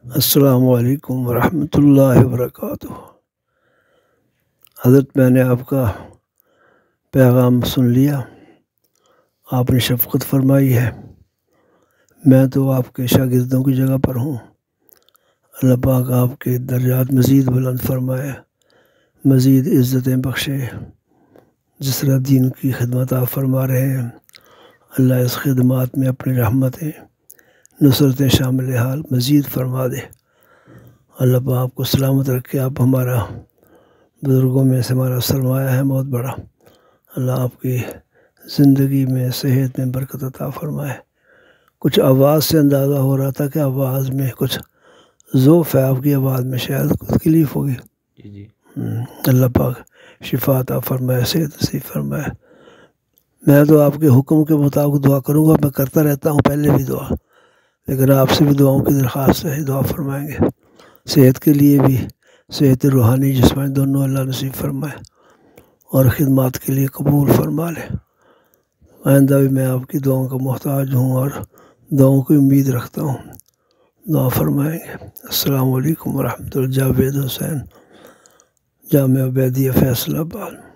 السلام علیکم ورحمۃ اللہ وبرکاتہ۔ حضرت میں نے آپ کا پیغام سن لیا، آپ نے شفقت فرمائی ہے۔ میں تو آپ کے شاگردوں کی جگہ پر ہوں۔ اللہ پاک آپ کے درجات مزید بلند فرمائے، مزید عزتیں بخشے۔ جس طرح دین کی خدمت آپ فرما رہے ہیں، اللہ اس خدمات میں اپنی رحمتیں نصرتیں شامل حال مزید فرما دے۔ اللہ پاک آپ کو سلامت رکھے۔ آپ ہمارا بزرگوں میں سے ہمارا سرمایہ ہے بہت بڑا۔ اللہ آپ کی زندگی میں صحت میں برکت عطا فرمائے۔ کچھ آواز سے اندازہ ہو رہا تھا کہ آواز میں کچھ ذوف ہے، آپ کی آواز میں شاید کچھ تکلیف ہوگی۔ جی اللہ پاک شفا عطا فرمائے، صحت نصیب فرمائے۔ میں تو آپ کے حکم کے مطابق دعا کروں گا، میں کرتا رہتا ہوں پہلے بھی دعا، لیکن آپ سے بھی دعاؤں کی درخواست ہے، دعا فرمائیں گے۔ صحت کے لیے بھی، صحت روحانی جسمانی دونوں اللہ نصیب فرمائے اور خدمات کے لیے قبول فرما لے۔ آئندہ بھی میں آپ کی دعاؤں کا محتاج ہوں اور دعاؤں کی امید رکھتا ہوں، دعا فرمائیں گے۔ السلام علیکم ورحمۃ اللہ۔ جاوید حسین، جامعہ عبیدیہ فیصل آباد۔